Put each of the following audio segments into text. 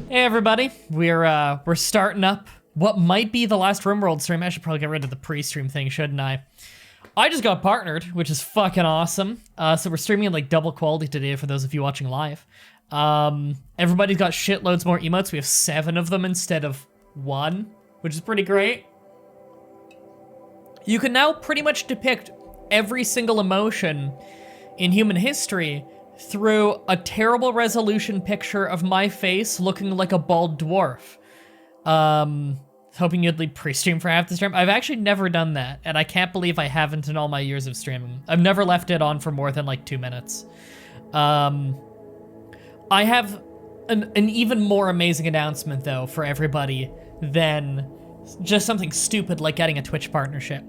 Hey everybody, we're starting up what might be the last RimWorld stream. I should probably get rid of the pre-stream thing, shouldn't I? I just got partnered, which is fucking awesome. So we're streaming in like double quality today for those of you watching live. Everybody's got shitloads more emotes. We have 7 of them instead of 1, which is pretty great. You can now pretty much depict every single emotion in human history through a terrible resolution picture of my face looking like a bald dwarf. Hoping you'd leave pre-stream for half the stream. I've actually never done that, and I can't believe I haven't in all my years of streaming. I've never left it on for more than like 2 minutes. I have an even more amazing announcement though for everybody than just something stupid like getting a Twitch partnership.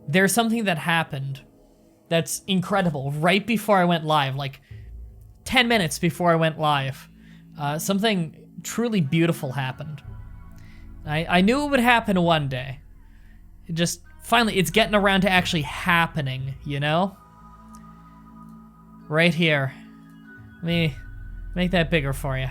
There's something that happened that's incredible right before I went live, like 10 minutes before I went live. Something truly beautiful happened. I knew it would happen one day. It just, finally, it's getting around to actually happening, you know? Right here. Let me make that bigger for you.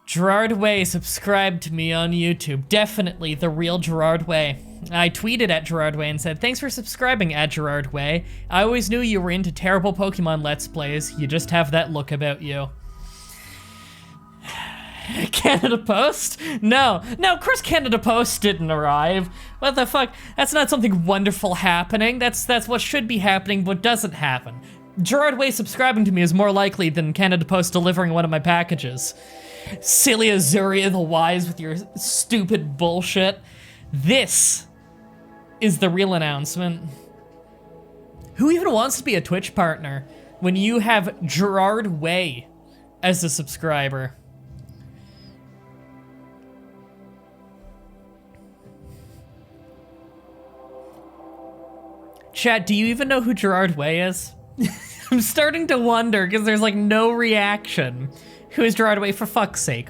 Gerard Way subscribed to me on YouTube. Definitely the real Gerard Way. I tweeted at Gerard Way and said, "Thanks for subscribing at Gerard Way. I always knew you were into terrible Pokemon Let's Plays. You just have that look about you." Canada Post? No, of course Canada Post didn't arrive. What the fuck? That's not something wonderful happening. That's what should be happening, but doesn't happen. Gerard Way subscribing to me is more likely than Canada Post delivering one of my packages. Silly Azuria the Wise with your stupid bullshit. This is the real announcement. Who even wants to be a Twitch partner when you have Gerard Way as a subscriber? Chat, do you even know who Gerard Way is? I'm starting to wonder because there's like no reaction. Who is Gerard Way, for fuck's sake?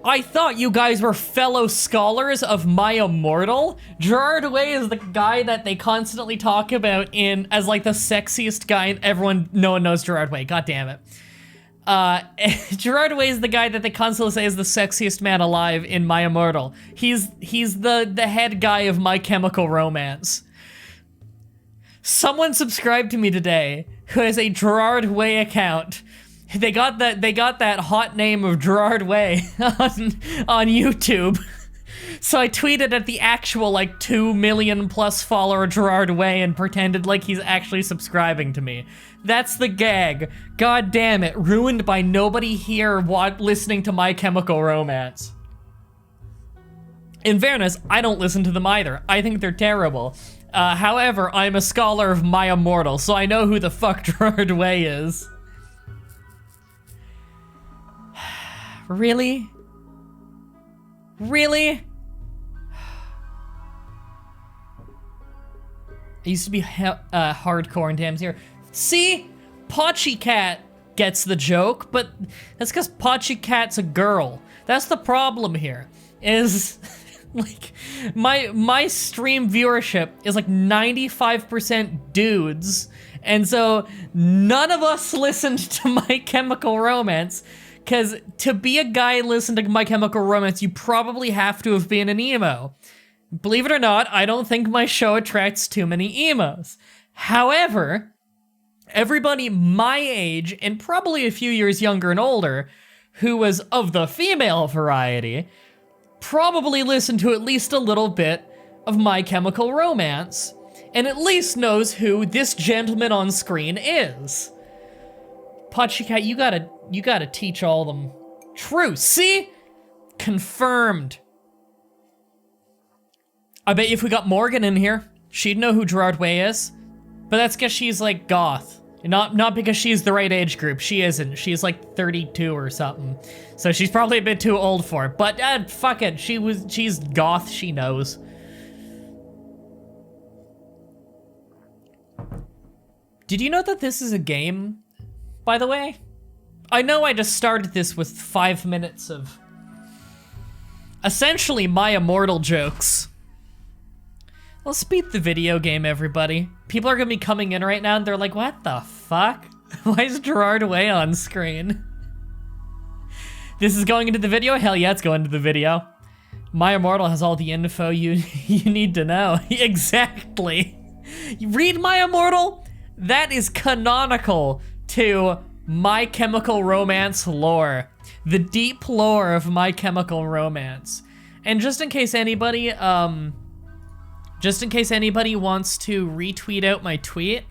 I thought you guys were fellow scholars of My Immortal. Gerard Way is the guy that they constantly talk about as like the sexiest guy. No one knows Gerard Way, god damn it. Gerard Way is the guy that they constantly say is the sexiest man alive in My Immortal. He's the head guy of My Chemical Romance. Someone subscribed to me today who has a Gerard Way account. They got that hot name of Gerard Way on YouTube. So I tweeted at the actual like 2 million plus follower Gerard Way and pretended like he's actually subscribing to me. That's the gag. God damn it, ruined by nobody here listening to My Chemical Romance. In fairness, I don't listen to them either. I think they're terrible. However, I'm a scholar of My Immortal, so I know who the fuck Gerard Way is. Really? Really? I used to be hardcore in Damn here. See? Pochi Cat gets the joke, but that's because Pochi Cat's a girl. That's the problem here, is like my stream viewership is like 95% dudes, and so none of us listened to My Chemical Romance. Because to be a guy listening to My Chemical Romance, you probably have to have been an emo. Believe it or not, I don't think my show attracts too many emos. However, everybody my age, and probably a few years younger and older, who was of the female variety, probably listened to at least a little bit of My Chemical Romance, and at least knows who this gentleman on screen is. Pochicat, you gotta teach all them truth. See? Confirmed. I bet you if we got Morgan in here, she'd know who Gerard Way is. But that's because she's like goth. Not because she's the right age group. She isn't. She's like 32 or something. So she's probably a bit too old for it. But fuck it. She's goth, she knows. Did you know that this is a game? By the way, I know I just started this with 5 minutes of essentially My Immortal jokes. Let's beat the video game, everybody. People are gonna be coming in right now and they're like, what the fuck? Why is Gerard Way on screen? This is going into the video? Hell yeah, it's going into the video. My Immortal has all the info you need to know. Exactly. You read My Immortal? That is canonical to My Chemical Romance lore. The deep lore of My Chemical Romance. And just in case anybody wants to retweet out my tweet,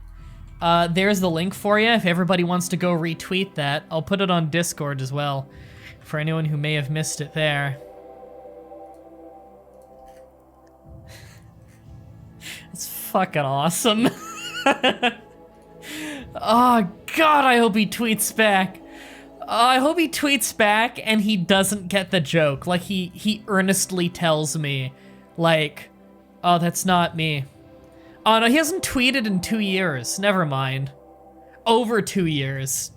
there's the link for you. If everybody wants to go retweet that, I'll put it on Discord as well, for anyone who may have missed it there. It's fucking awesome. Oh God, I hope he tweets back. I hope he tweets back and he doesn't get the joke. Like he earnestly tells me, like, oh, that's not me. Oh no, he hasn't tweeted in 2 years. Never mind. Over 2 years.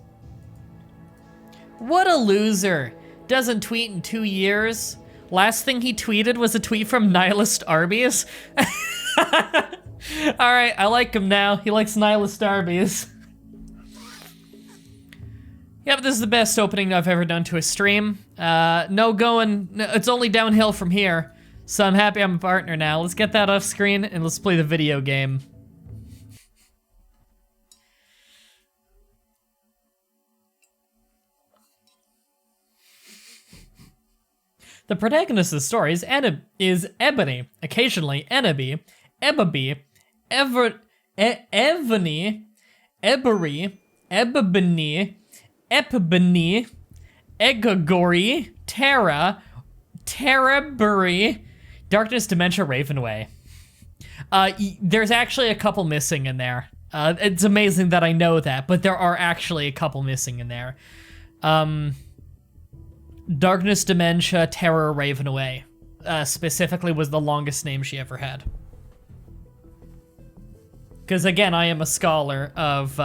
What a loser. Doesn't tweet in 2 years. Last thing he tweeted was a tweet from Nihilist Arby's. Alright, I like him now. He likes Nihilist Arby's. Yep, this is the best opening I've ever done to a stream. It's only downhill from here. So I'm happy I'm a partner now. Let's get that off screen and let's play the video game. The protagonist of the story is Ebony, occasionally Eneby, Ebony, Ebony, Epibany, Egogory, Terra, Terrabury, Darkness, Dementia, Ravenway. There's actually a couple missing in there. It's amazing that I know that, but there are actually a couple missing in there. Darkness, Dementia, Terror, Ravenway, specifically was the longest name she ever had. Because again, I am a scholar of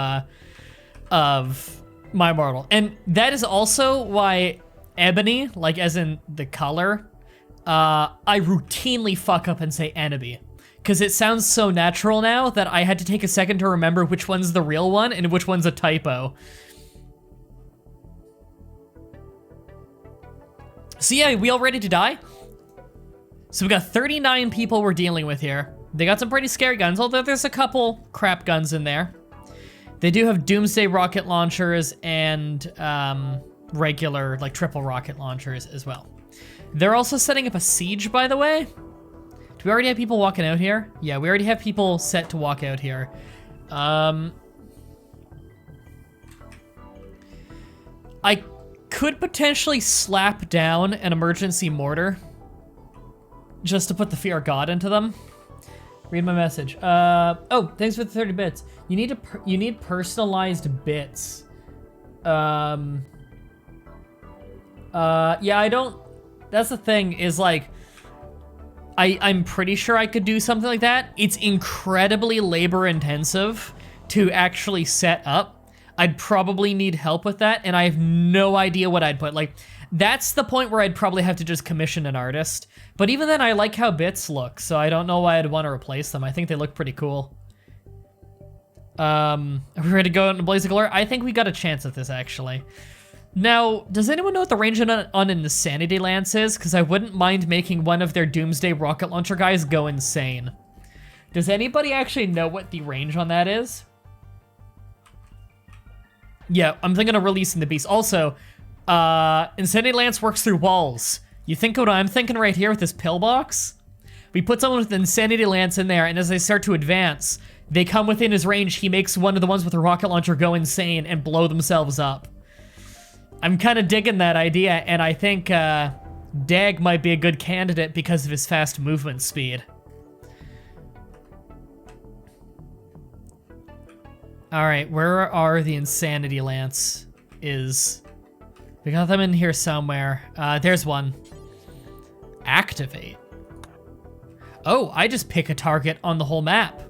My Immortal. And that is also why Ebony, like as in the color, I routinely fuck up and say Enemy. Because it sounds so natural now that I had to take a second to remember which one's the real one and which one's a typo. So yeah, we all ready to die? So we got 39 people we're dealing with here. They got some pretty scary guns, although there's a couple crap guns in there. They do have Doomsday rocket launchers and regular, like, triple rocket launchers as well. They're also setting up a siege, by the way. Do we already have people walking out here? Yeah, we already have people set to walk out here. I could potentially slap down an emergency mortar just to put the fear of God into them. Read my message. Oh, thanks for the 30 bits. You need personalized bits. Yeah, I don't. That's the thing. Is like, I'm pretty sure I could do something like that. It's incredibly labor intensive to actually set up. I'd probably need help with that, and I have no idea what I'd put. Like, that's the point where I'd probably have to just commission an artist. But even then, I like how bits look, so I don't know why I'd want to replace them. I think they look pretty cool. Are we ready to go into Blaze of Glory? I think we got a chance at this, actually. Now, does anyone know what the range on an Insanity Lance is? Because I wouldn't mind making one of their Doomsday rocket launcher guys go insane. Does anybody actually know what the range on that is? Yeah, I'm thinking of releasing the beast. Also, Insanity Lance works through walls. You think what I'm thinking right here with this pillbox? We put someone with Insanity Lance in there, and as they start to advance, they come within his range. He makes one of the ones with a rocket launcher go insane and blow themselves up. I'm kind of digging that idea, and I think Dag might be a good candidate because of his fast movement speed. All right, where are the Insanity Lance? We got them in here somewhere. There's one. Activate. Oh, I just pick a target on the whole map.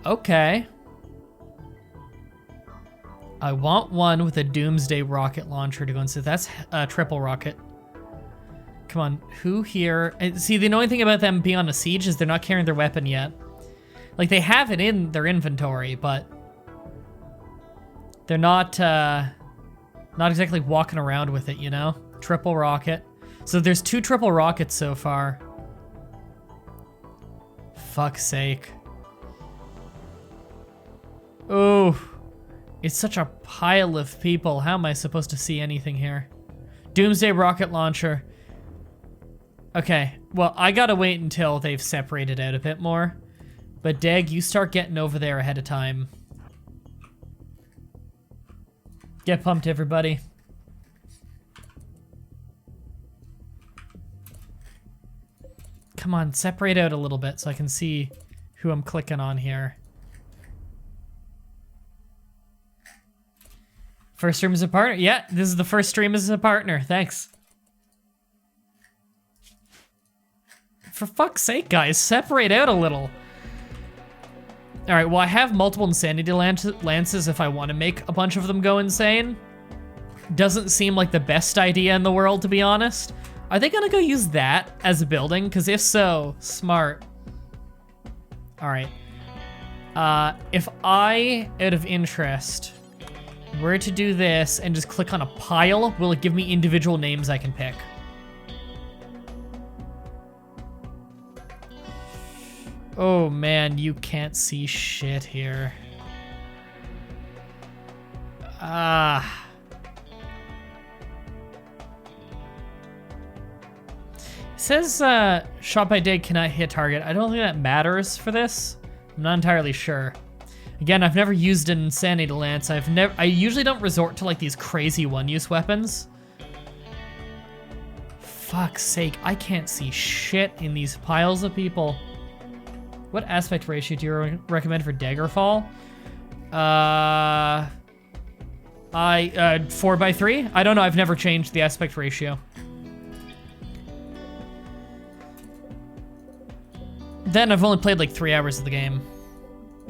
Okay. I want one with a Doomsday rocket launcher to go and say that's a triple rocket. Come on, who here? And see, the annoying thing about them being on a siege is they're not carrying their weapon yet. Like, they have it in their inventory, but They're not exactly walking around with it, you know? Triple rocket. So there's 2 triple rockets so far. Fuck's sake. Ooh. It's such a pile of people. How am I supposed to see anything here? Doomsday rocket launcher. Okay, well, I gotta wait until they've separated out a bit more. But Dag, you start getting over there ahead of time. Get pumped, everybody. Come on, separate out a little bit so I can see who I'm clicking on here. First stream as a partner? Yeah, this is the first stream as a partner. Thanks. For fuck's sake, guys, separate out a little. All right, well, I have multiple insanity lances if I want to make a bunch of them go insane. Doesn't seem like the best idea in the world, to be honest. Are they gonna go use that as a building? Because if so, smart. All right. If I, out of interest, were to do this and just click on a pile, will it give me individual names I can pick? Oh man, you can't see shit here. It says shot by Dag cannot hit target. I don't think that matters for this. I'm not entirely sure. Again, I've never used an insanity lance. I usually don't resort to like these crazy one-use weapons. Fuck's sake, I can't see shit in these piles of people. What aspect ratio do you recommend for Daggerfall? 4:3? I don't know, I've never changed the aspect ratio. Then I've only played like 3 hours of the game.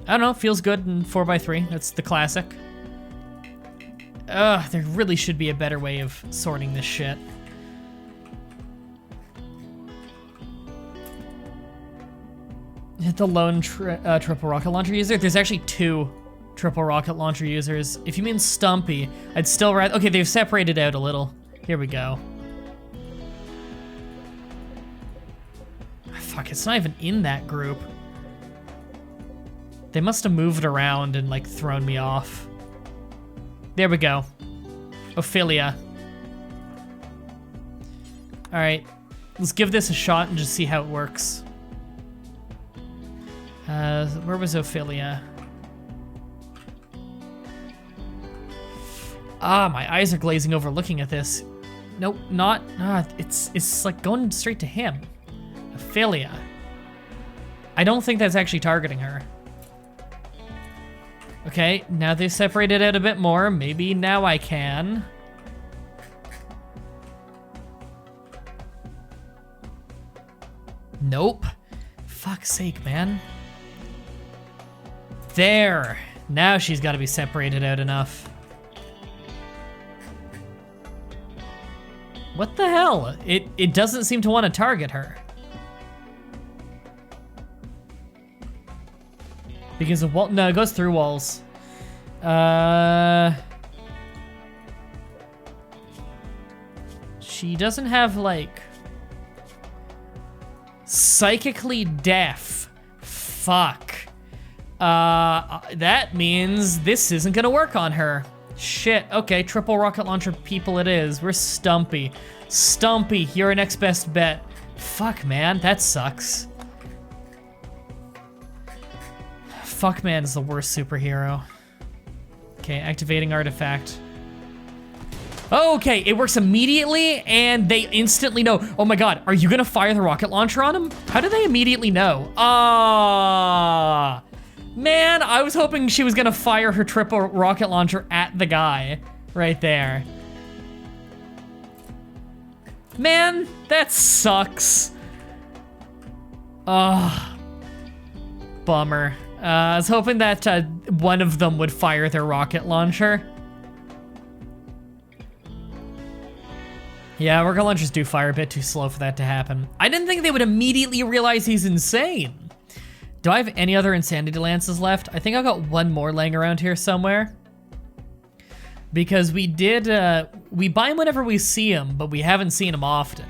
I don't know, feels good in 4:3. That's the classic. There really should be a better way of sorting this shit. Hit the lone triple rocket launcher user. There's actually 2 triple rocket launcher users. If you mean Stumpy, I'd still rather... Okay, they've separated out a little. Here we go. Fuck, it's not even in that group. They must have moved around and like thrown me off. There we go. Ophelia. All right, let's give this a shot and just see how it works. Where was Ophelia? Ah, my eyes are glazing over looking at this. Nope, not. It's like going straight to him. Ophelia. I don't think that's actually targeting her. Okay, now they separated it a bit more. Maybe now I can. Nope. Fuck's sake, man. There. Now she's got to be separated out enough. What the hell? It doesn't seem to want to target her. Because of wall, no, it goes through walls. She doesn't have like psychically deaf. Fuck. That means this isn't gonna work on her. Shit. Okay, triple rocket launcher people it is. We're Stumpy. Stumpy, you're our next best bet. Fuck, man, that sucks. Fuckman's the worst superhero. Okay, activating artifact. Okay, it works immediately, and they instantly know. Oh my god, are you gonna fire the rocket launcher on him? How do they immediately know? Ah, man, I was hoping she was gonna fire her triple rocket launcher at the guy right there. Man, that sucks. Ah, bummer. I was hoping that one of them would fire their rocket launcher. Yeah, rocket launchers do fire a bit too slow for that to happen. I didn't think they would immediately realize he's insane. Do I have any other insanity lances left? I think I've got one more laying around here somewhere. because we did, we buy them whenever we see them, but we haven't seen them often.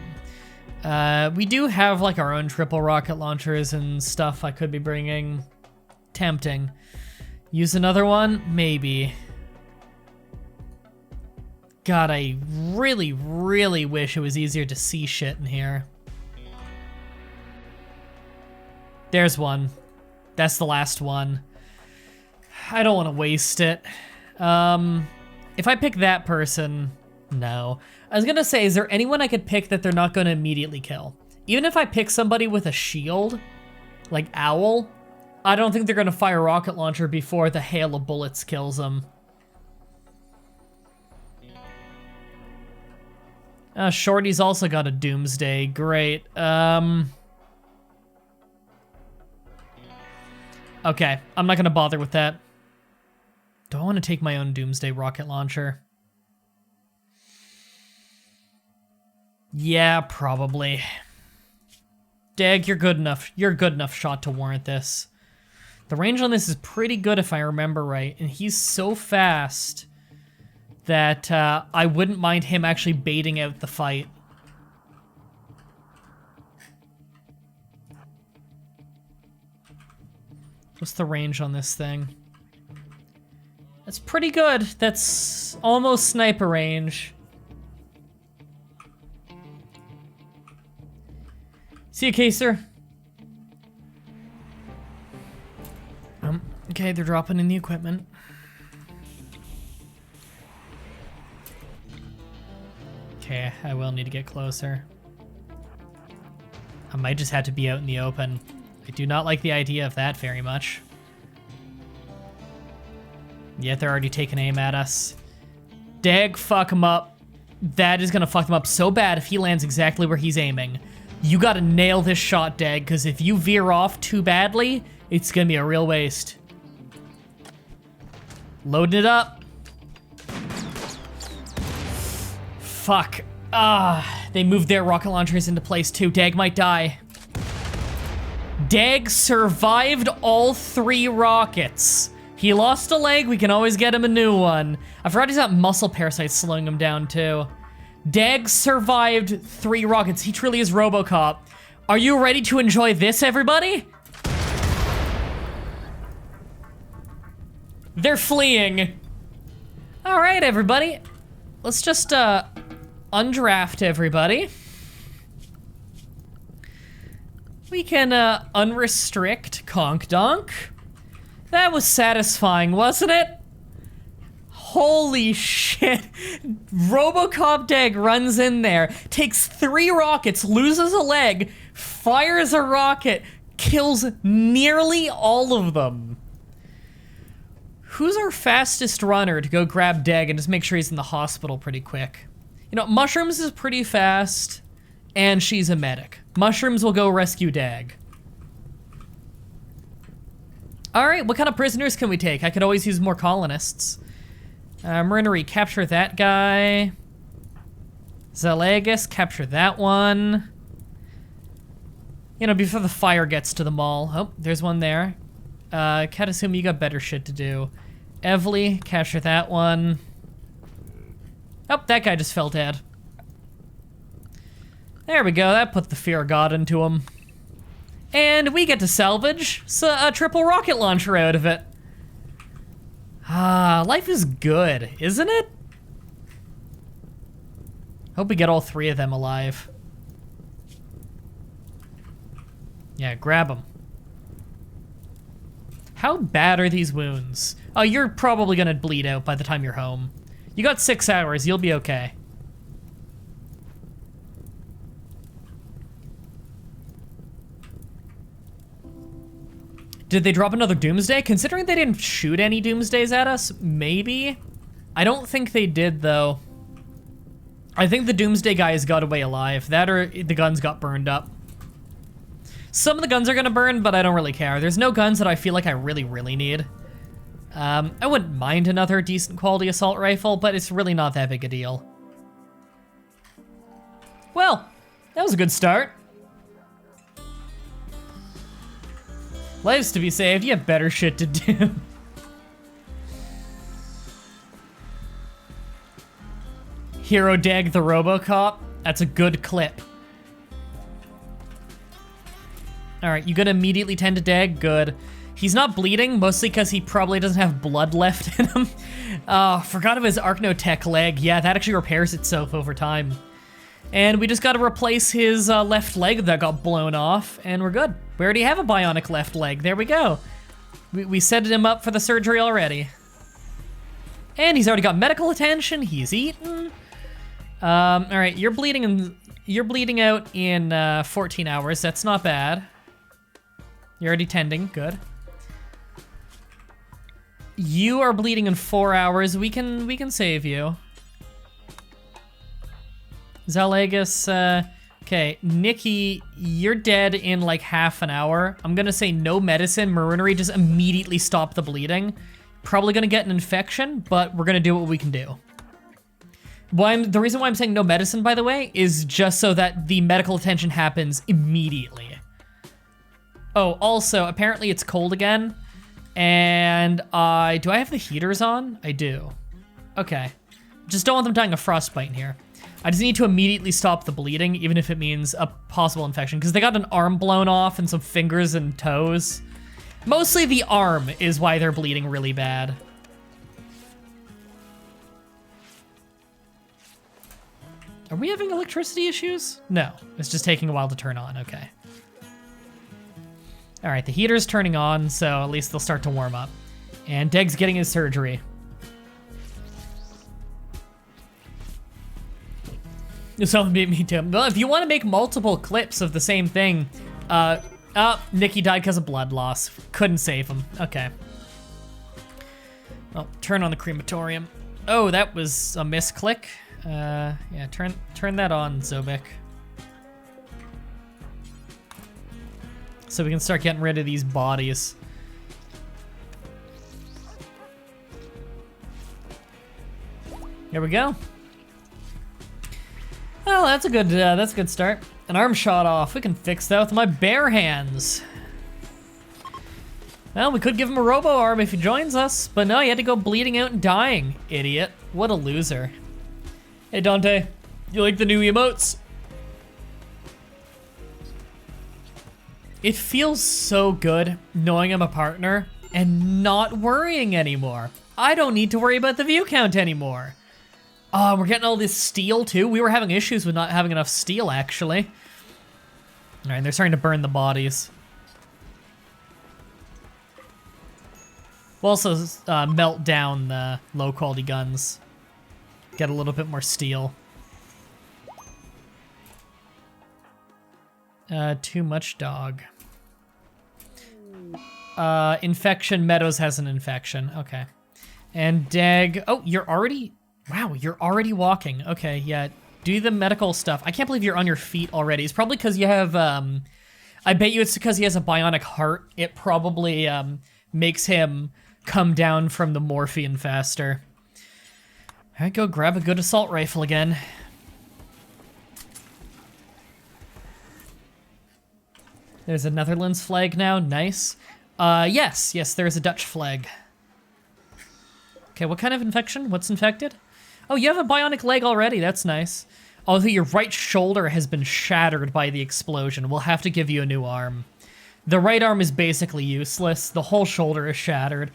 We do have like our own triple rocket launchers and stuff I could be bringing. Tempting. Use another one? Maybe. God, I really, really wish it was easier to see shit in here. There's one. That's the last one. I don't want to waste it. If I pick that person, no. I was gonna say, is there anyone I could pick that they're not gonna immediately kill? Even if I pick somebody with a shield, like Owl, I don't think they're gonna fire a rocket launcher before the hail of bullets kills them. Shorty's also got a Doomsday, great. Okay, I'm not gonna bother with that. Do I want to take my own Doomsday rocket launcher? Yeah, probably. Dag, you're good enough. You're a good enough shot to warrant this. The range on this is pretty good if I remember right, and he's so fast that I wouldn't mind him actually baiting out the fight. What's the range on this thing? That's pretty good. That's almost sniper range. See you, Caser. Okay, they're dropping in the equipment. Okay, I will need to get closer. I might just have to be out in the open. I do not like the idea of that very much. Yet they're already taking aim at us. Dag, fuck him up. That is gonna fuck him up so bad if he lands exactly where he's aiming. You gotta nail this shot, Dag, because if you veer off too badly, it's gonna be a real waste. Loading it up. Fuck. They moved their rocket launchers into place too. Dag might die. Dag survived all 3 rockets. He lost a leg, we can always get him a new one. I forgot he's got muscle parasites slowing him down too. Dag survived 3 rockets. He truly is RoboCop. Are you ready to enjoy this, everybody? They're fleeing. All right, everybody. Let's just undraft everybody. We can unrestrict Conk Donk. That was satisfying, wasn't it? Holy shit. RoboCop Dag runs in there, takes 3 rockets, loses a leg, fires a rocket, kills nearly all of them. Who's our fastest runner to go grab Dag and just make sure he's in the hospital pretty quick? You know, Mushrooms is pretty fast, and she's a medic. Mushrooms will go rescue Dag. All right, what kind of prisoners can we take? I could always use more colonists. We're gonna recapture that guy. Zalagus, capture that one. You know, before the fire gets to the mall. Oh, there's one there. Katasumi, you got better shit to do. Evely, capture that one. Oh, that guy just fell dead. There we go, that put the fear of God into him. And we get to salvage a triple rocket launcher out of it. Life is good, isn't it? Hope we get all 3 of them alive. Yeah, grab them. How bad are these wounds? Oh, you're probably gonna bleed out by the time you're home. You got 6 hours, you'll be okay. Did they drop another Doomsday? Considering they didn't shoot any Doomsdays at us, maybe? I don't think they did, though. I think the Doomsday guys got away alive. That or the guns got burned up. Some of the guns are gonna burn, but I don't really care. There's no guns that I feel like I really, really need. I wouldn't mind another decent quality assault rifle, but it's really not that big a deal. Well, that was a good start. Lives to be saved, you have better shit to do. Hero Dag the Robocop. That's a good clip. All right, you gonna immediately tend to Dag? Good. He's not bleeding, mostly because he probably doesn't have blood left in him. Forgot of his Archnotech leg. Yeah, that actually repairs itself over time. And we just gotta replace his left leg that got blown off, and we're good. We already have a bionic left leg. There we go. We set him up for the surgery already. And he's already got medical attention. He's eaten. All right, you're bleeding out in 14 hours. That's not bad. You're already tending. Good. You are bleeding in 4 hours. We can save you. Zalagus, okay. Nikki, you're dead in like half an hour. I'm gonna say no medicine. Maroonry, just immediately stop the bleeding. Probably gonna get an infection, but we're gonna do what we can do. The reason why I'm saying no medicine, by the way, is just so that the medical attention happens immediately. Oh, also, apparently it's cold again. And do I have the heaters on? I do. Okay. Just don't want them dying of frostbite in here. I just need to immediately stop the bleeding, even if it means a possible infection, because they got an arm blown off and some fingers and toes. Mostly the arm is why they're bleeding really bad. Are we having electricity issues? No, it's just taking a while to turn on, okay. All right, the heater's turning on, so at least they'll start to warm up. And Deg's getting his surgery. Someone beat me too. Well, if you want to make multiple clips of the same thing, Nikki died because of blood loss. Couldn't save him. Okay. Well, turn on the crematorium. Oh, that was a misclick. Yeah, turn that on, Zobik. So we can start getting rid of these bodies. Here we go. Well, that's a good start. An arm shot off. We can fix that with my bare hands. Well, we could give him a robo arm if he joins us, but no, he had to go bleeding out and dying. Idiot. What a loser. Hey, Dante. You like the new emotes? It feels so good knowing I'm a partner and not worrying anymore. I don't need to worry about the view count anymore. Oh, we're getting all this steel too. We were having issues with not having enough steel, actually. All right, they're starting to burn the bodies. We'll also melt down the low-quality guns. Get a little bit more steel. Too much dog. Infection. Meadows has an infection. Okay. And Dag. Oh, you're already... Wow, you're already walking. Okay, yeah. Do the medical stuff. I can't believe you're on your feet already. It's probably because you have, I bet you it's because he has a bionic heart. It probably makes him come down from the morphine faster. All right, go grab a good assault rifle again. There's a Netherlands flag now. Nice. Yes, there's a Dutch flag. Okay, what kind of infection? What's infected? Oh, you have a bionic leg already. That's nice. Although your right shoulder has been shattered by the explosion. We'll have to give you a new arm. The right arm is basically useless. The whole shoulder is shattered,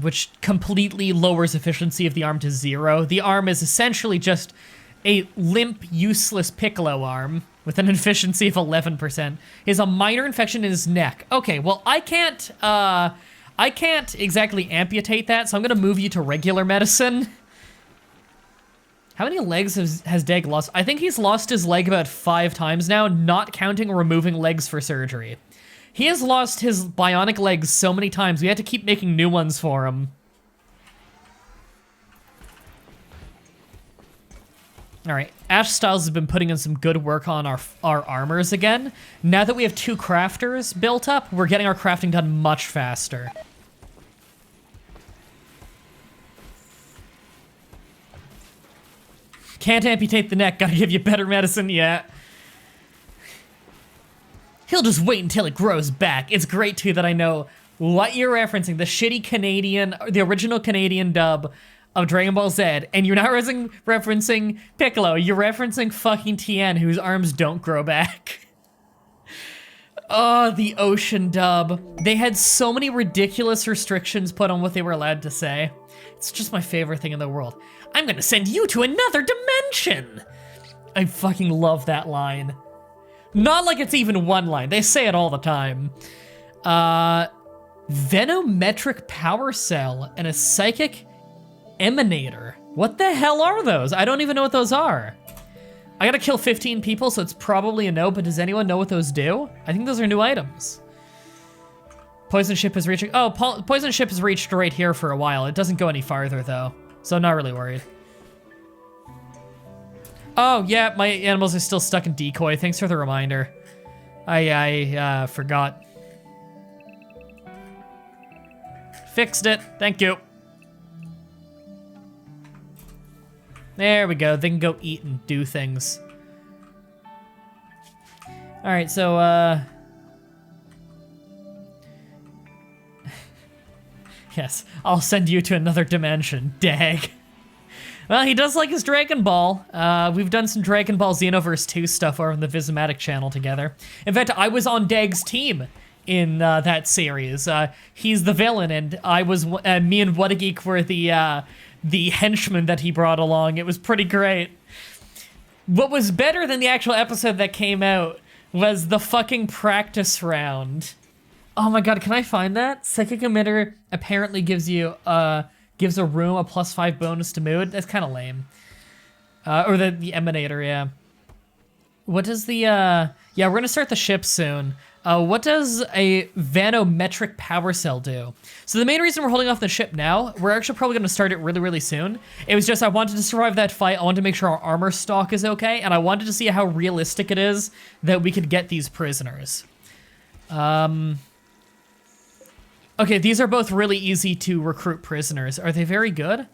which completely lowers efficiency of the arm to 0. The arm is essentially just a limp, useless Piccolo arm with an efficiency of 11%. He has a minor infection in his neck. Okay, well, I can't exactly amputate that, so I'm gonna move you to regular medicine. How many legs has Dag lost? I think he's lost his leg about 5 times now, not counting removing legs for surgery. He has lost his bionic legs so many times, we had to keep making new ones for him. All right, Ash Styles has been putting in some good work on our armors again. Now that we have 2 crafters built up, we're getting our crafting done much faster. Can't amputate the neck, gotta give you better medicine, yeah. He'll just wait until it grows back. It's great, too, that I know what you're referencing. The shitty Canadian, the original Canadian dub of Dragon Ball Z, and you're not referencing Piccolo, you're referencing fucking Tien, whose arms don't grow back. Oh, the ocean dub. They had so many ridiculous restrictions put on what they were allowed to say. It's just my favorite thing in the world. I'm gonna send you to another dimension! I fucking love that line. Not like it's even one line, they say it all the time. Venometric power cell and a psychic emanator. What the hell are those? I don't even know what those are. I gotta kill 15 people, so it's probably a no, but does anyone know what those do? I think those are new items. Poison ship is reaching, oh, poison ship has reached right here for a while. It doesn't go any farther though, so I'm not really worried. Oh yeah, my animals are still stuck in decoy. Thanks for the reminder. I forgot. Fixed it, thank you. There we go, they can go eat and do things. All right, so, yes, I'll send you to another dimension, dag. Well, he does like his Dragon Ball. We've done some Dragon Ball Xenoverse 2 stuff over on the Vismatic channel together. In fact, I was on Dag's team in that series. He's the villain, and I was, me and Whatageek were the henchmen that he brought along. It was pretty great. What was better than the actual episode that came out was the fucking practice round. Oh my god, can I find that? Psychic emitter apparently gives you, gives a room a +5 bonus to mood. That's kind of lame. Or the emanator, yeah. What does the, yeah, we're gonna start the ship soon. What does a vanometric power cell do? So the main reason we're holding off the ship now, we're actually probably gonna start it really, really soon. It was just, I wanted to survive that fight, I wanted to make sure our armor stock is okay, and I wanted to see how realistic it is that we could get these prisoners. Okay, these are both really easy to recruit prisoners. Are they very good?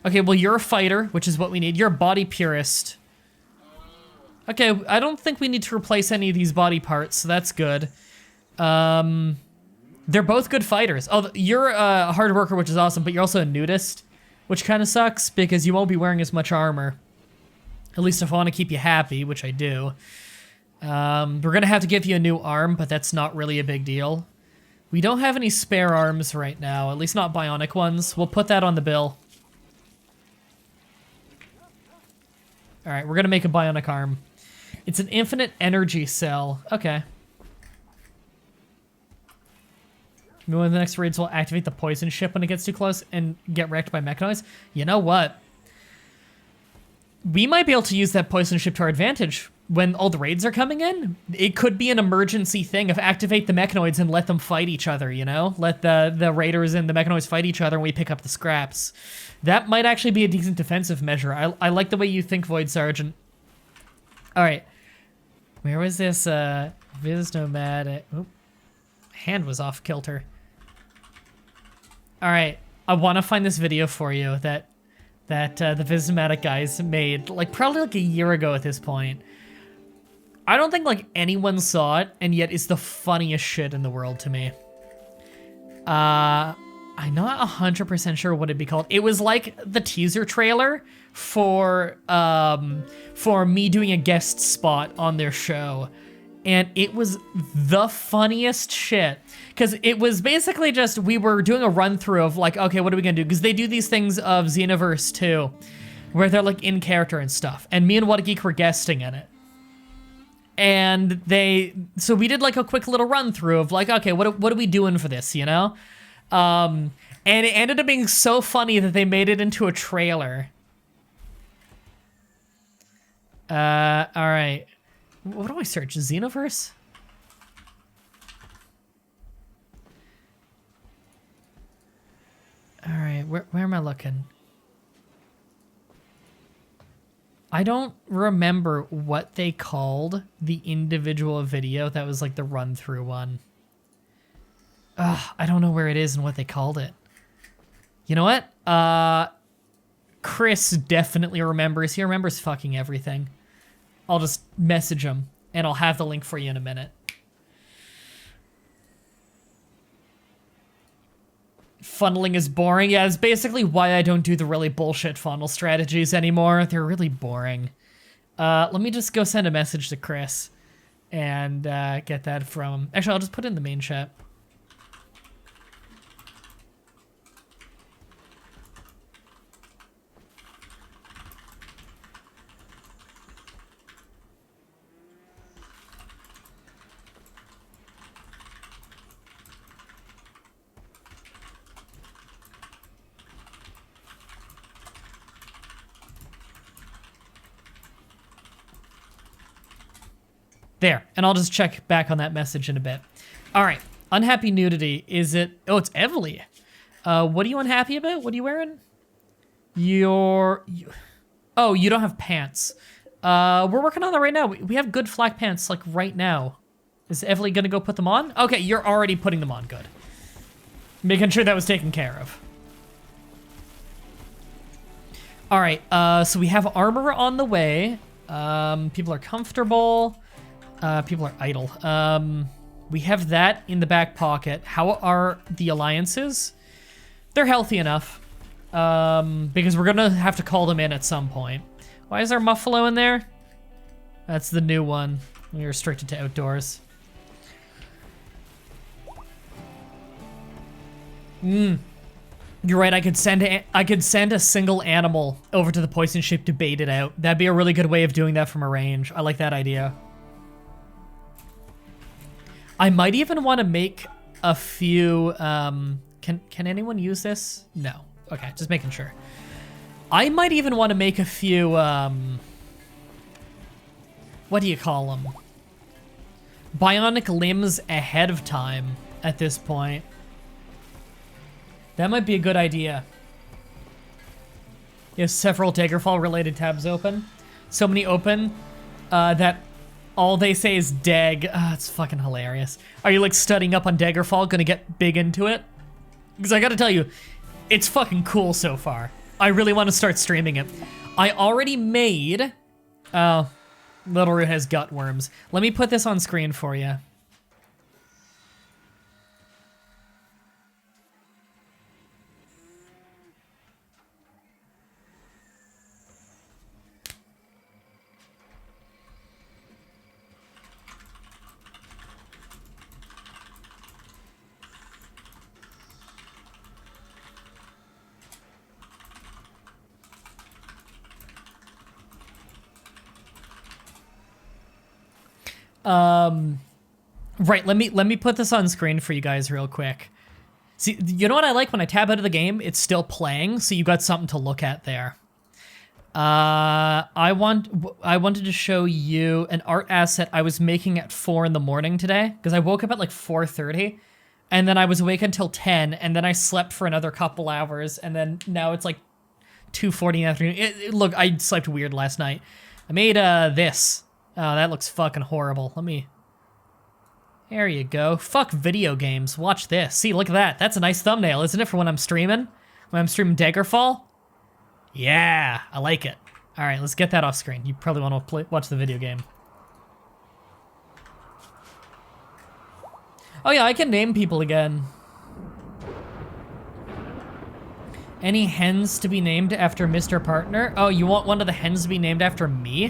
Okay, well, you're a fighter, which is what we need. You're a body purist. Okay, I don't think we need to replace any of these body parts, so that's good. They're both good fighters. Oh, you're a hard worker, which is awesome, but you're also a nudist, which kind of sucks because you won't be wearing as much armor. At least if I want to keep you happy, which I do. We're gonna have to give you a new arm, but that's not really a big deal. We don't have any spare arms right now, at least not bionic ones. We'll put that on the bill. All right, we're gonna make a bionic arm. It's an infinite energy cell. Okay. Maybe one of the next raids will activate the poison ship when it gets too close and get wrecked by mechanoids. You know what? We might be able to use that poison ship to our advantage when all the raids are coming in. It could be an emergency thing of activate the mechanoids and let them fight each other, you know? Let the raiders and the mechanoids fight each other and we pick up the scraps. That might actually be a decent defensive measure. I like the way you think, Void Sergeant. All right. Where was this, Viz Nomad? Oop. Hand was off kilter. All right. I want to find this video for you that the Vismatic guys made, like, probably like a year ago at this point. I don't think, like, anyone saw it, and yet it's the funniest shit in the world to me. I'm not 100% sure what it'd be called. It was like the teaser trailer for me doing a guest spot on their show. And it was the funniest shit. Because it was basically just, we were doing a run through of like, okay, what are we gonna do? Because they do these things of Xenoverse 2, where they're like in character and stuff. And me and Whatageek were guesting in it. And so we did like a quick little run through of like, okay, what are we doing for this, you know? And it ended up being so funny that they made it into a trailer. All right. What do I search? Xenoverse? All right, where am I looking? I don't remember what they called the individual video that was like the run-through one. Ugh, I don't know where it is and what they called it. You know what? Chris definitely remembers. He remembers fucking everything. I'll just message him, and I'll have the link for you in a minute. Funneling is boring. Yeah, it's basically why I don't do the really bullshit funnel strategies anymore. They're really boring. Let me just go send a message to Chris and get that from him. Actually, I'll just put it in the main chat. There, and I'll just check back on that message in a bit. All right, unhappy nudity. Is it? Oh, it's Evely. What are you unhappy about? What are you wearing? Oh, you don't have pants. We're working on that right now. We have good flak pants, like, right now. Is Evely gonna go put them on? Okay, you're already putting them on. Good. Making sure that was taken care of. All right, so we have armor on the way. People are comfortable. People are idle. We have that in the back pocket. How are the alliances? They're healthy enough. Because we're gonna have to call them in at some point. Why is there Muffalo in there? That's the new one. We're restricted to outdoors. You're right, I could send a single animal over to the poison ship to bait it out. That'd be a really good way of doing that from a range. I like that idea. I might even want to make a few, can anyone use this? No. Okay, just making sure. I might even want to make a few, what do you call them? Bionic limbs ahead of time at this point. That might be a good idea. You have several Daggerfall related tabs open. So many open, that all they say is Dag. It's fucking hilarious. Are you like studying up on Daggerfall? Gonna get big into it? Because I gotta tell you, it's fucking cool so far. I really want to start streaming it. I already made... Oh, Little Root has gut worms. Let me put this on screen for you. Right, let me put this on screen for you guys real quick. See, you know what I like? When I tab out of the game, it's still playing, so you got something to look at there. I wanted to show you an art asset I was making at 4 in the morning today, because I woke up at like 4:30, and then I was awake until 10, and then I slept for another couple hours, and then now it's like 2:40 in the afternoon. Look, I slept weird last night. I made this. Oh, that looks fucking horrible. Let me... There you go. Fuck video games. Watch this. See, look at that. That's a nice thumbnail, isn't it, for when I'm streaming? When I'm streaming Daggerfall? Yeah, I like it. All right, let's get that off screen. You probably want to watch the video game. Oh yeah, I can name people again. Any hens to be named after Mr. Partner? Oh, you want one of the hens to be named after me?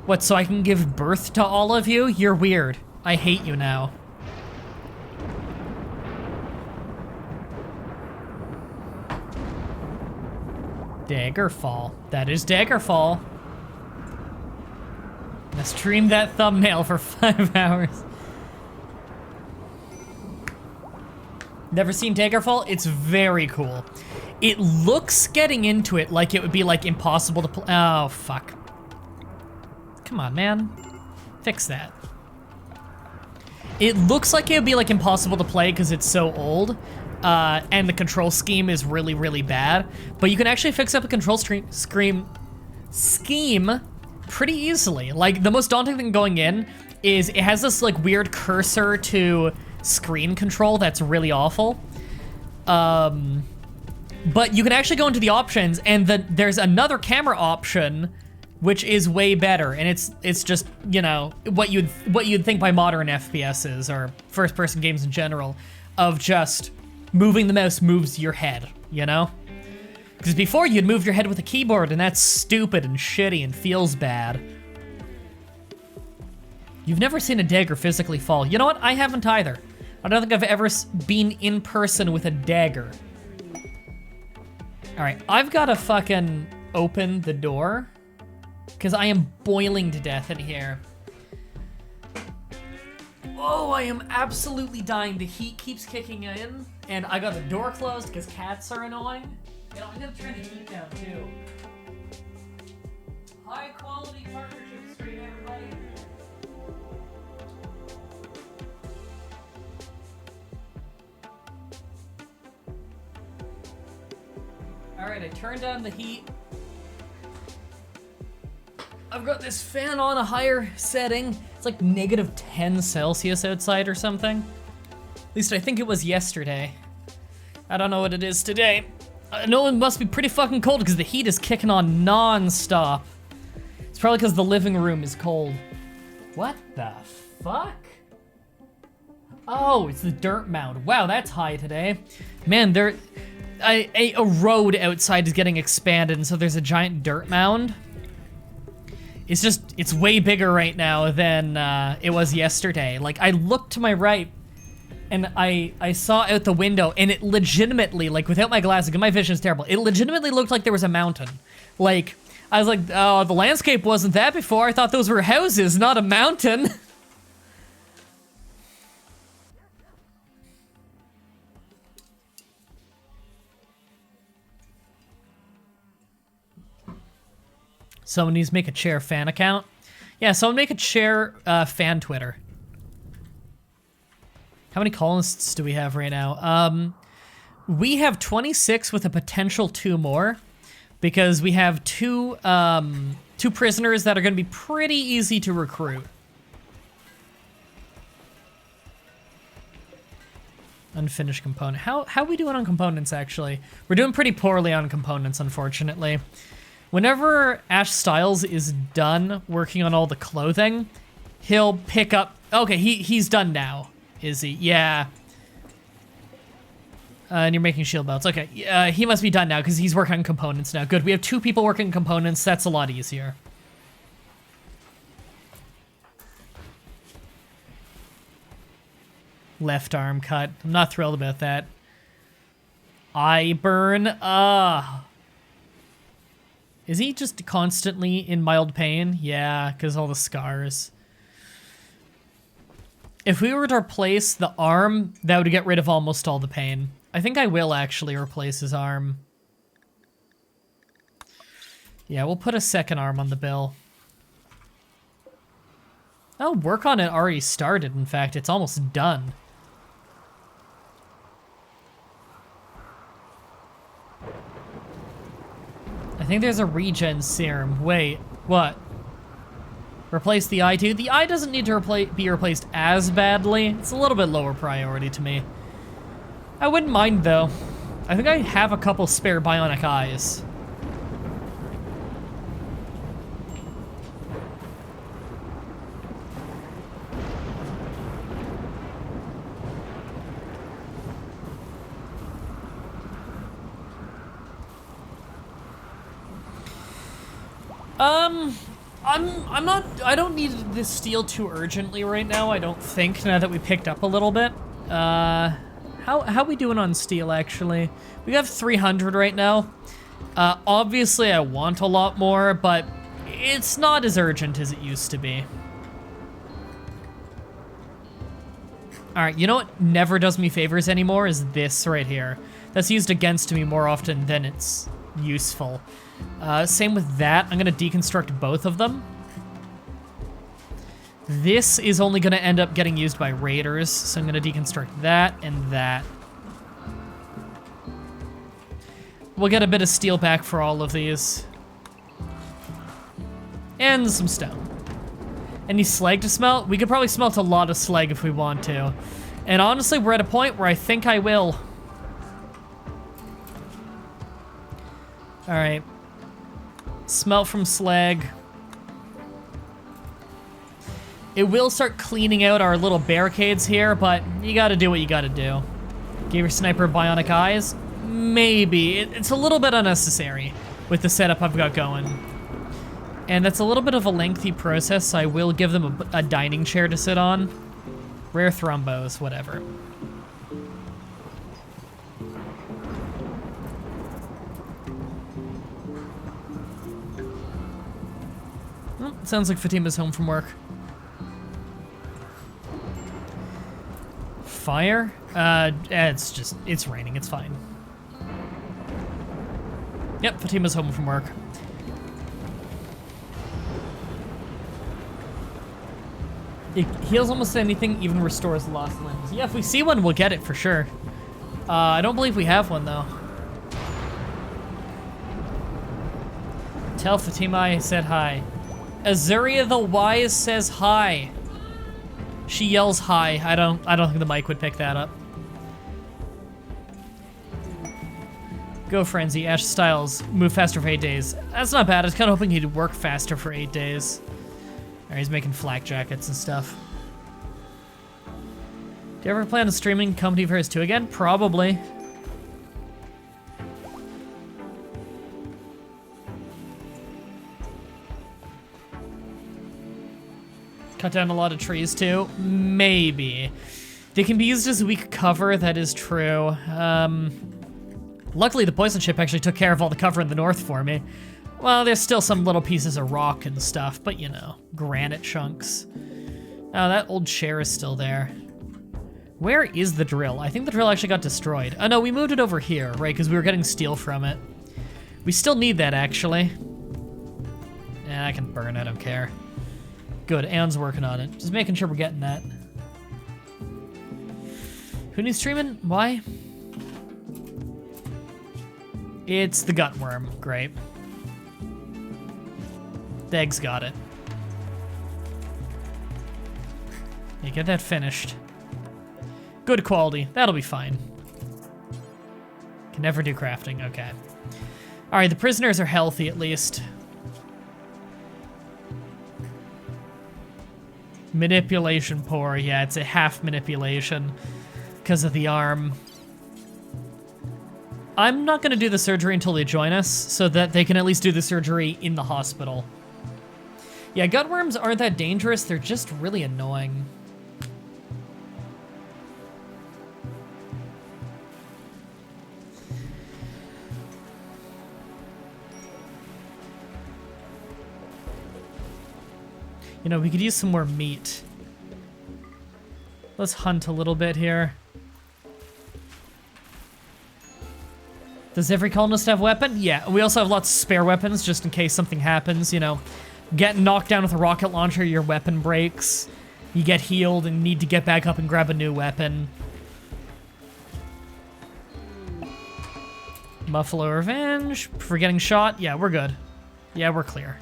What, so I can give birth to all of you? You're weird. I hate you now. Daggerfall. That is Daggerfall. I streamed that thumbnail for 5 hours. Never seen Daggerfall? It's very cool. It looks, getting into it, like it would be like impossible to play. Oh, fuck. Come on, man. Fix that. It looks like it would be like impossible to play because it's so old, and the control scheme is really, really bad. But you can actually fix up a control scheme pretty easily. Like, the most daunting thing going in is it has this like weird cursor to screen control that's really awful. But you can actually go into the options, and there's another camera option which is way better, and it's just, you know, what you'd think by modern FPSs or first-person games in general, of just moving the mouse moves your head, you know? Because before you'd move your head with a keyboard, and that's stupid and shitty and feels bad. You've never seen a dagger physically fall. You know what? I haven't either. I don't think I've ever been in person with a dagger. All right, I've got to fucking open the door because I am boiling to death in here. Oh, I am absolutely dying. The heat keeps kicking in, and I got the door closed because cats are annoying. And I'm gonna turn the heat down too. High quality partnership stream, everybody. All right, I turned down the heat. I've got this fan on a higher setting. It's like -10 Celsius outside or something. At least I think it was yesterday. I don't know what it is today. I know it must be pretty fucking cold because the heat is kicking on non-stop. It's probably because the living room is cold. What the fuck? Oh, it's the dirt mound. Wow, that's high today. Man, a road outside is getting expanded, and so there's a giant dirt mound. It's way bigger right now than it was yesterday. Like, I looked to my right, and I saw out the window, and it legitimately, like, without my glasses, my vision is terrible, it legitimately looked like there was a mountain. Like, I was like, oh, the landscape wasn't that before. I thought those were houses, not a mountain. Someone needs to make a chair fan account. Yeah, someone make a chair fan Twitter. How many colonists do we have right now? We have 26 with a potential 2 more because we have two prisoners that are gonna be pretty easy to recruit. Unfinished component. How are we doing on components, actually? We're doing pretty poorly on components, unfortunately. Whenever Ash Styles is done working on all the clothing, he'll pick up... Okay, he's done now, is he? Yeah. And you're making shield belts. Okay, he must be done now because he's working on components now. Good, we have 2 people working on components. That's a lot easier. Left arm cut. I'm not thrilled about that. Eye burn. Is he just constantly in mild pain? Yeah, because all the scars. If we were to replace the arm, that would get rid of almost all the pain. I think I will actually replace his arm. Yeah, we'll put a second arm on the bill. Oh, work on it already started, in fact. It's almost done. I think there's a regen serum. Wait, what? Replace the eye too? The eye doesn't need to be replaced as badly. It's a little bit lower priority to me. I wouldn't mind though. I think I have a couple spare bionic eyes. I don't need this steel too urgently right now, I don't think, now that we picked up a little bit. How we doing on steel, actually? We have 300 right now. Obviously I want a lot more, but it's not as urgent as it used to be. All right, you know what never does me favors anymore is this right here. That's used against me more often than it's useful. Same with that. I'm gonna deconstruct both of them. This is only gonna end up getting used by raiders, so I'm gonna deconstruct that and that. We'll get a bit of steel back for all of these. And some stone. Any slag to smelt? We could probably smelt a lot of slag if we want to. And honestly, we're at a point where I think I will. All right. Smelt from slag. It will start cleaning out our little barricades here, but you gotta do what you gotta do. Gave your sniper bionic eyes? Maybe. It's a little bit unnecessary with the setup I've got going. And that's a little bit of a lengthy process, so I will give them a dining chair to sit on. Rare thrombos, whatever. Well, sounds like Fatima's home from work. Fire? It's raining, it's fine. Yep, Fatima's home from work. It heals almost anything, even restores lost limbs. Yeah, if we see one, we'll get it for sure. I don't believe we have one, though. Tell Fatima I said hi. Azuria the Wise says hi. She yells hi. I don't think the mic would pick that up. Go Frenzy, Ash Styles, move faster for 8 days. That's not bad. I was kind of hoping he'd work faster for 8 days. Alright, he's making flak jackets and stuff. Do you ever plan on streaming Company Affairs 2 again? Probably. Cut down a lot of trees too? Maybe. They can be used as weak cover, that is true. Luckily the poison ship actually took care of all the cover in the north for me. Well, there's still some little pieces of rock and stuff, but you know, granite chunks. Oh, that old chair is still there. Where is the drill? I think the drill actually got destroyed. Oh no, we moved it over here, right, because we were getting steel from it. We still need that, actually. Yeah, I can burn, I don't care. Good, Aeon's working on it. Just making sure we're getting that. Who needs streaming? Why? It's the gutworm, great. Deg's got it. Yeah, get that finished. Good quality, that'll be fine. Can never do crafting, okay. All right, the prisoners are healthy at least. Manipulation poor, yeah, it's a half manipulation because of the arm. I'm not gonna do the surgery until they join us so that they can at least do the surgery in the hospital. Yeah, gutworms aren't that dangerous, they're just really annoying. You know, we could use some more meat. Let's hunt a little bit here. Does every colonist have a weapon? Yeah, we also have lots of spare weapons just in case something happens, you know. Get knocked down with a rocket launcher, your weapon breaks. You get healed and need to get back up and grab a new weapon. Buffalo Revenge, for getting shot. Yeah, we're good. Yeah, we're clear.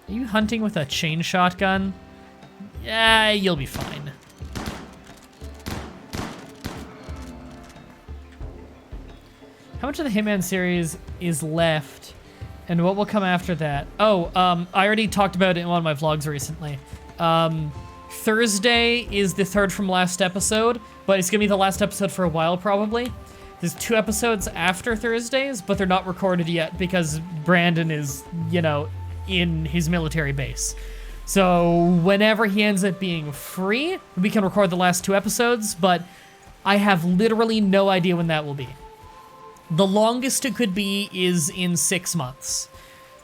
Are you hunting with a chain shotgun? Yeah, you'll be fine. How much of the Hitman series is left, and what will come after that? Oh, I already talked about it in one of my vlogs recently. Thursday is the third from last episode, but it's gonna be the last episode for a while probably. There's 2 episodes after Thursdays, but they're not recorded yet because Brandon is, you know, in his military base. So whenever he ends up being free, we can record the last 2 episodes, but I have literally no idea when that will be. The longest it could be is in 6 months.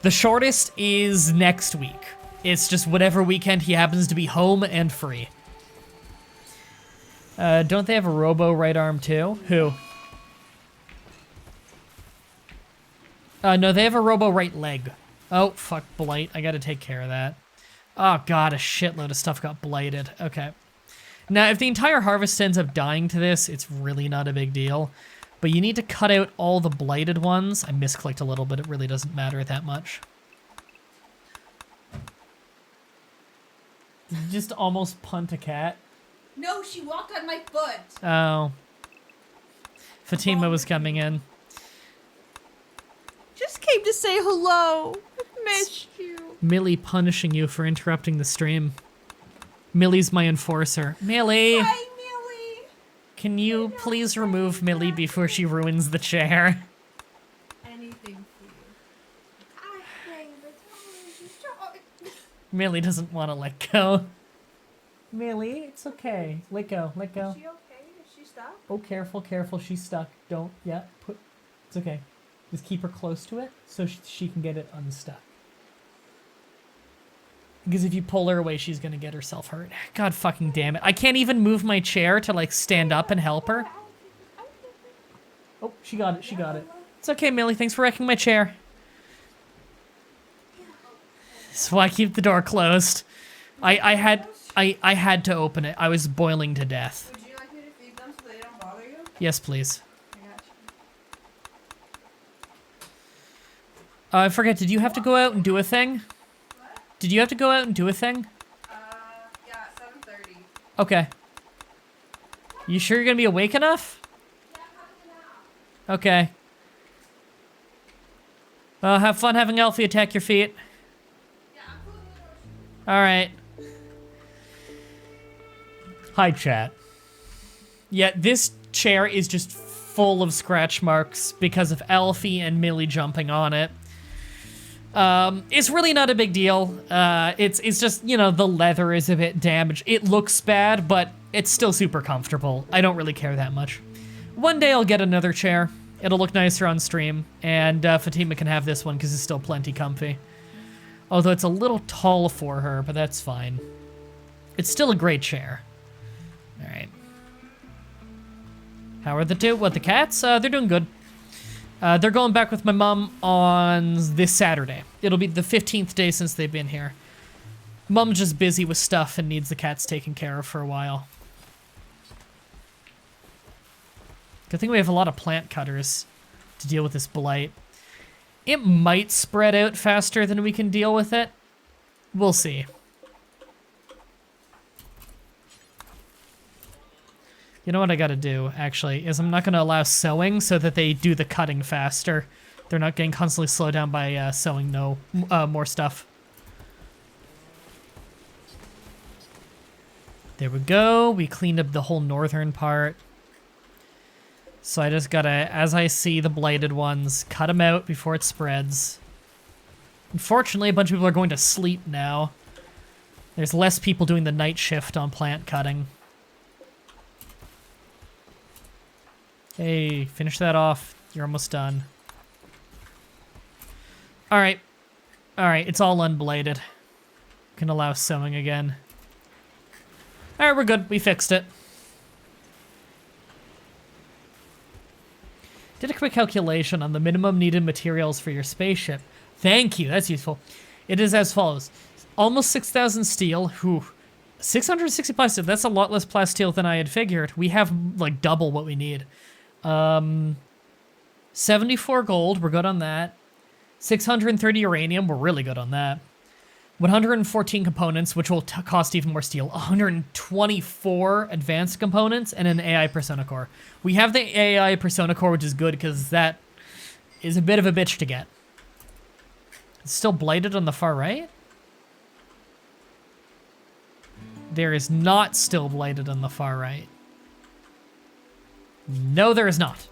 The shortest is next week. It's just whatever weekend he happens to be home and free. Don't they have a robo right arm too? Who? No, they have a robo right leg. Oh, fuck, blight. I gotta take care of that. Oh god, a shitload of stuff got blighted. Okay. Now, if the entire harvest ends up dying to this, it's really not a big deal. But you need to cut out all the blighted ones. I misclicked a little, but it really doesn't matter that much. Did you just almost punt a cat? No, she walked on my foot. Oh. Fatima was coming in. Just came to say hello. Missed you. Millie punishing you for interrupting the stream. Millie's my enforcer. Millie! Hi, Millie. Can you please remove Millie before she ruins the chair? Anything for you. I think it's always Millie doesn't want to let go. Millie, it's okay. Let go, let go. Is she okay? Is she stuck? Oh, careful, careful. She's stuck. Don't, yeah, it's okay. Just keep her close to it so she can get it unstuck. Because if you pull her away, she's gonna get herself hurt. God fucking damn it. I can't even move my chair to, like, stand up and help her. Oh, she got it, she got it. It's okay, Millie. Thanks for wrecking my chair. So I keep the door closed. I had to open it. I was boiling to death. Would you like me to feed them so they don't bother you? Yes, please. I got you. I forget, did you have to go out and do a thing? What? Did you have to go out and do a thing? Yeah, 7:30. Okay. You sure you're gonna be awake enough? Yeah, how Okay. Well, have fun having Elfie attack your feet. Yeah, I'm closing the door. Alright. Hi, chat. Yeah, this chair is just full of scratch marks because of Elfie and Millie jumping on it. It's really not a big deal. It's just, you know, the leather is a bit damaged. It looks bad, but it's still super comfortable. I don't really care that much. One day I'll get another chair. It'll look nicer on stream, and Fatima can have this one because it's still plenty comfy. Although it's a little tall for her, but that's fine. It's still a great chair. All right. How are the the cats? They're doing good. They're going back with my mom on this Saturday. It'll be the 15th day since they've been here. Mom's just busy with stuff and needs the cats taken care of for a while. Good thing we have a lot of plant cutters to deal with this blight. It might spread out faster than we can deal with it. We'll see. You know what I gotta do, actually, is I'm not gonna allow sewing so that they do the cutting faster. They're not getting constantly slowed down by sewing more stuff. There we go. We cleaned up the whole northern part. So I just gotta, as I see the blighted ones, cut them out before it spreads. Unfortunately, a bunch of people are going to sleep now. There's less people doing the night shift on plant cutting. Hey, finish that off. You're almost done. Alright. Alright, it's all unbladed. Can allow sewing again. Alright, we're good. We fixed it. Did a quick calculation on the minimum needed materials for your spaceship. Thank you, that's useful. It is as follows. Almost 6,000 steel. Whew. 660 plastic. That's a lot less plasteel than I had figured. We have, like, double what we need. 74 gold, we're good on that. 630 uranium, we're really good on that. 114 components, which will cost even more steel. 124 advanced components, and an AI Persona Core. We have the AI Persona Core, which is good, because that is a bit of a bitch to get. It's still blighted on the far right? There is not still blighted on the far right. No, there is not.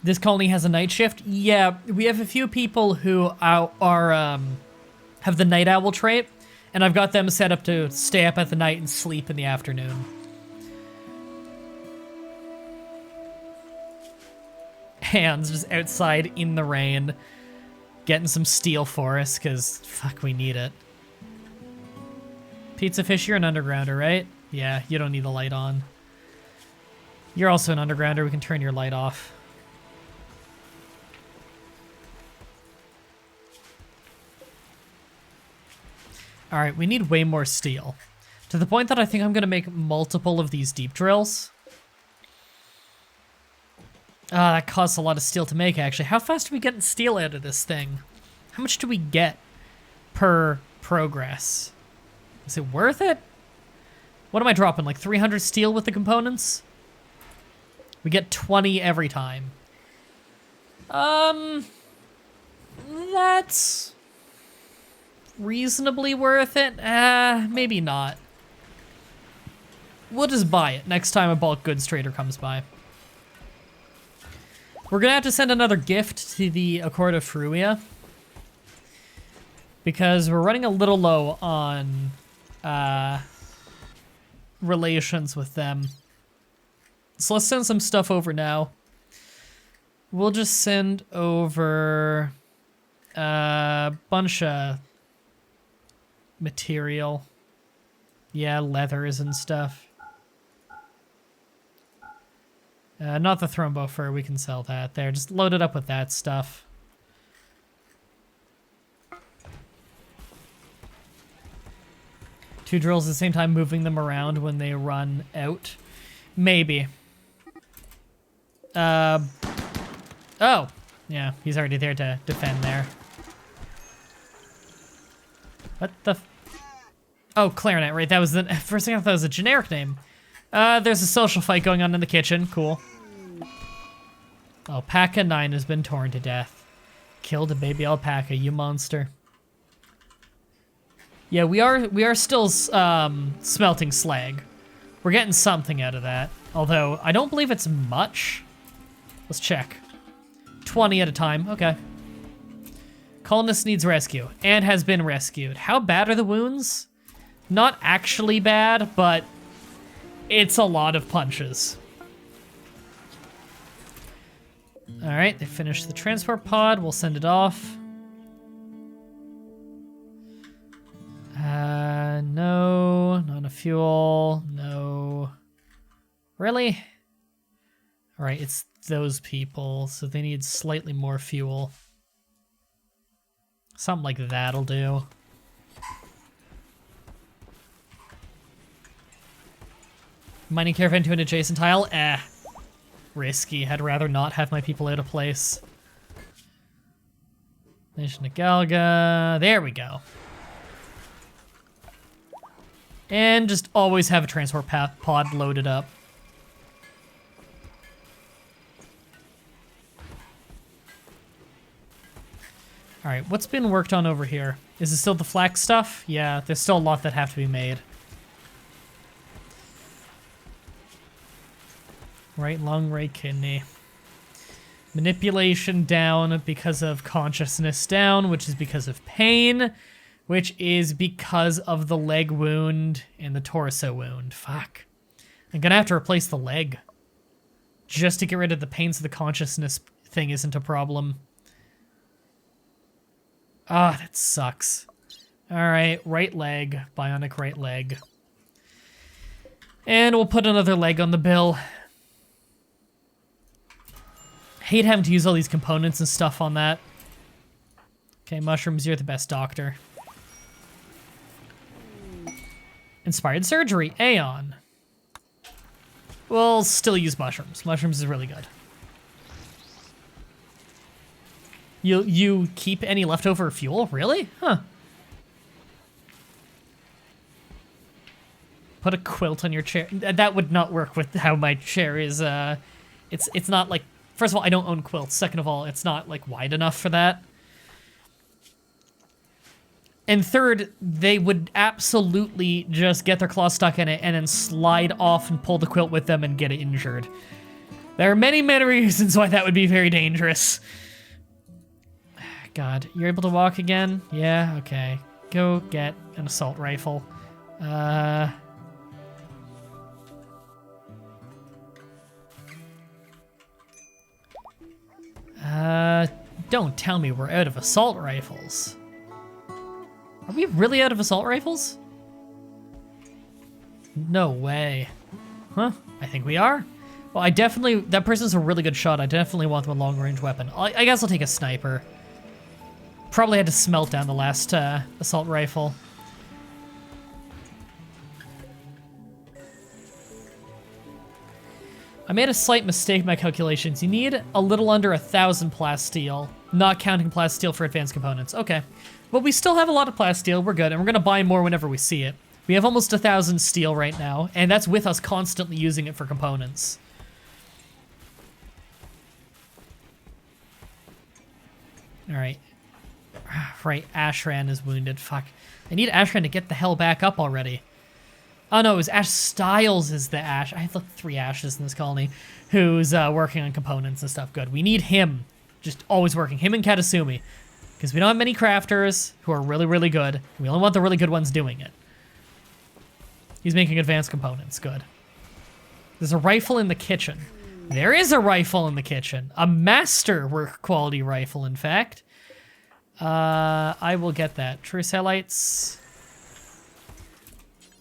This colony has a night shift? Yeah, we have a few people who have the night owl trait, and I've got them set up to stay up at the night and sleep in the afternoon. Hands just outside in the rain, getting some steel for us, because fuck, we need it. Pizza Fish, you're an undergrounder, right? Yeah, you don't need the light on. You're also an undergrounder, we can turn your light off. Alright, we need way more steel. To the point that I think I'm going to make multiple of these deep drills. That costs a lot of steel to make, actually. How fast are we getting steel out of this thing? How much do we get per progress? Is it worth it? What am I dropping, like 300 steel with the components? We get 20 every time. That's reasonably worth it. Maybe not. We'll just buy it next time a bulk goods trader comes by. We're gonna have to send another gift to the Accord of Fruia because we're running a little low on relations with them. So let's send some stuff over now. We'll just send over a bunch of material. Yeah, leathers and stuff. Not the Thrombo fur, we can sell that there. Just load it up with that stuff. Two drills at the same time, moving them around when they run out. Maybe. Oh. Yeah, he's already there to defend there. What the oh, Clarinet, right. That was the first thing I thought was a generic name. There's a social fight going on in the kitchen. Cool. Alpaca 9 has been torn to death. Killed a baby alpaca, you monster. Yeah, we are still smelting slag. We're getting something out of that. Although, I don't believe it's much. Let's check. 20 at a time, okay. Colonist needs rescue, and has been rescued. How bad are the wounds? Not actually bad, but it's a lot of punches. All right, they finished the transport pod. We'll send it off. No, not enough fuel. No. Really? All right, it's those people, so they need slightly more fuel. Something like that'll do. Mining caravan to an adjacent tile? Risky. I'd rather not have my people out of place. Nation of Galga. There we go. And just always have a transport pod loaded up. All right, what's been worked on over here? Is it still the flax stuff? Yeah, there's still a lot that have to be made. Right lung, right kidney. Manipulation down because of consciousness down, which is because of pain, which is because of the leg wound and the torso wound. Fuck. I'm gonna have to replace the leg just to get rid of the pain so the consciousness thing isn't a problem. Ah, that sucks. All right, right leg, bionic right leg. And we'll put another leg on the bill. Hate having to use all these components and stuff on that. Okay, mushrooms, you're the best doctor. Inspired surgery, Aeon. We'll still use mushrooms. Mushrooms is really good. You keep any leftover fuel? Really? Huh. Put a quilt on your chair. That would not work with how my chair is. It's not like. First of all, I don't own quilts. Second of all, it's not like wide enough for that. And third, they would absolutely just get their claws stuck in it and then slide off and pull the quilt with them and get injured. There are many, many reasons why that would be very dangerous. God, you're able to walk again? Yeah, okay. Go get an assault rifle. Don't tell me we're out of assault rifles. Are we really out of assault rifles? No way. Huh? I think we are. Well, I definitely... That person's a really good shot. I definitely want them a long-range weapon. I guess I'll take a sniper. Probably had to smelt down the last assault rifle. I made a slight mistake in my calculations. You need a little under 1,000 plasteel, not counting plasteel for advanced components. Okay. But we still have a lot of plasteel. We're good, and we're going to buy more whenever we see it. We have almost 1,000 steel right now, and that's with us constantly using it for components. Alright. Right, Ashran is wounded. Fuck. I need Ashran to get the hell back up already. Oh no, it was Ash Styles is the Ash. I have like 3 Ashes in this colony who's working on components and stuff. Good. We need him. Just always working. Him and Katasumi. Because we don't have many crafters who are really, really good. We only want the really good ones doing it. He's making advanced components. Good. There's a rifle in the kitchen. There is a rifle in the kitchen. A master work quality rifle, in fact. I will get that. Truce Halites.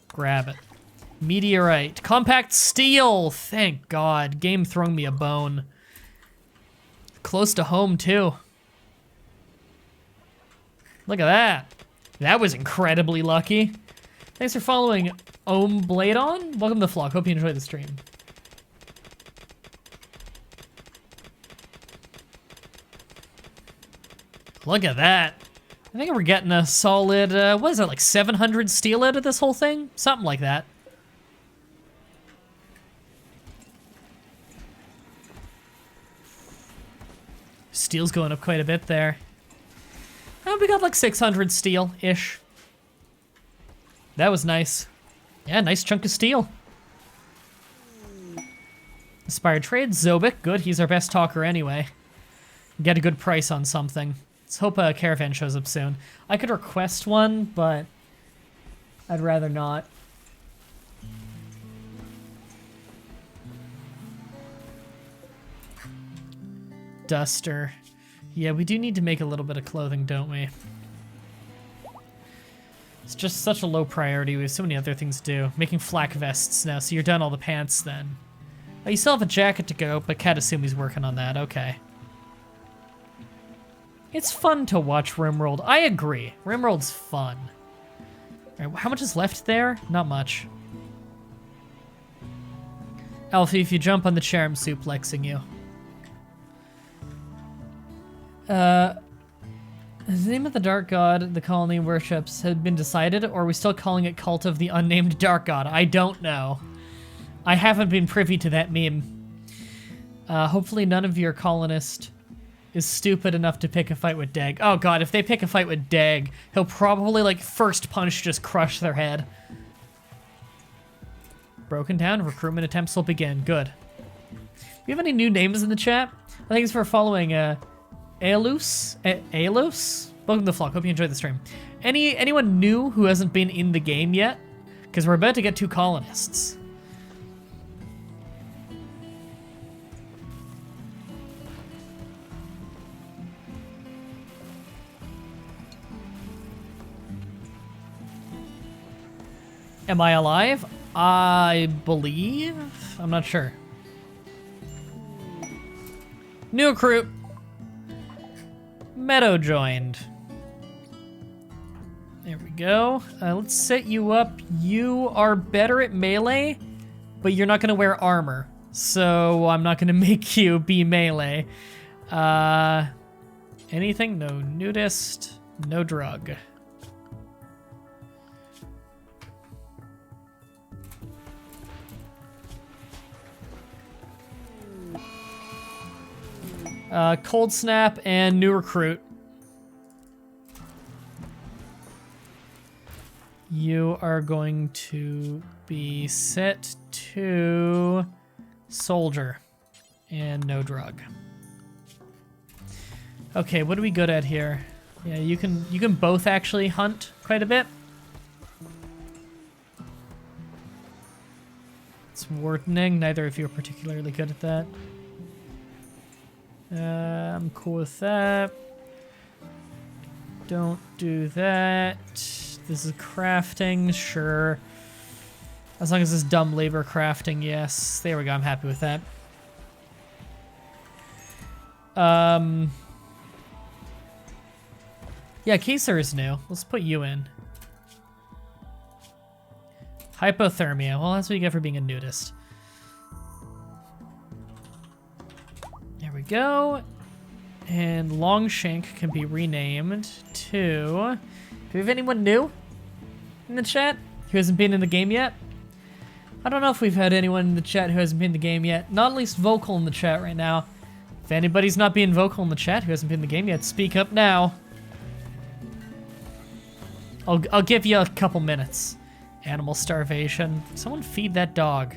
Grab it. Meteorite. Compact steel. Thank God. Game throwing me a bone. Close to home, too. Look at that. That was incredibly lucky. Thanks for following Ohm Blade On. Welcome to the vlog. Hope you enjoyed the stream. Look at that. I think we're getting a solid, what is it, like 700 steel out of this whole thing? Something like that. Steel's going up quite a bit there. We got like 600 steel-ish. That was nice. Yeah, nice chunk of steel. Inspired trade, Zobik, good. He's our best talker anyway. Get a good price on something. Let's hope a caravan shows up soon. I could request one, but I'd rather not. Duster. Yeah, we do need to make a little bit of clothing, don't we? It's just such a low priority. We have so many other things to do. Making flak vests now, so you're done all the pants then. Oh, you still have a jacket to go, but Katasumi's working on that. Okay. It's fun to watch RimWorld. I agree. RimWorld's fun. All right, how much is left there? Not much. Alfie, if you jump on the chair, I'm suplexing you. The name of the Dark God the colony worships had been decided, or are we still calling it Cult of the Unnamed Dark God? I don't know. I haven't been privy to that meme. Hopefully none of your colonists is stupid enough to pick a fight with Dag. Oh god, if they pick a fight with Dag, he'll probably, like, first punch just crush their head. Broken down, recruitment attempts will begin. Good. Do you have any new names in the chat? Thanks for following, Aelus? Aelus? Welcome to the vlog. Hope you enjoyed the stream. Anyone new who hasn't been in the game yet? Because we're about to get 2 colonists. Am I alive? I believe? I'm not sure. New recruit. Meadow joined. There we go. Let's set you up. You are better at melee, but you're not gonna wear armor. So I'm not gonna make you be melee. Anything? No nudist, no drug. Cold Snap and new recruit. You are going to be set to soldier and no drug. Okay, what are we good at here? Yeah, you can both actually hunt quite a bit. It's wardening. Neither of you are particularly good at that. I'm cool with that. Don't do that. This is crafting, sure. As long as it's dumb labor crafting, yes. There we go, I'm happy with that. Yeah, Kaser is new. Let's put you in. Hypothermia. Well, that's what you get for being a nudist. There we go. And Longshank can be renamed to... Do we have anyone new in the chat who hasn't been in the game yet? I don't know if we've had anyone in the chat who hasn't been in the game yet. Not at least vocal in the chat right now. If anybody's not being vocal in the chat who hasn't been in the game yet, speak up now. I'll give you a couple minutes. Animal starvation. Someone feed that dog.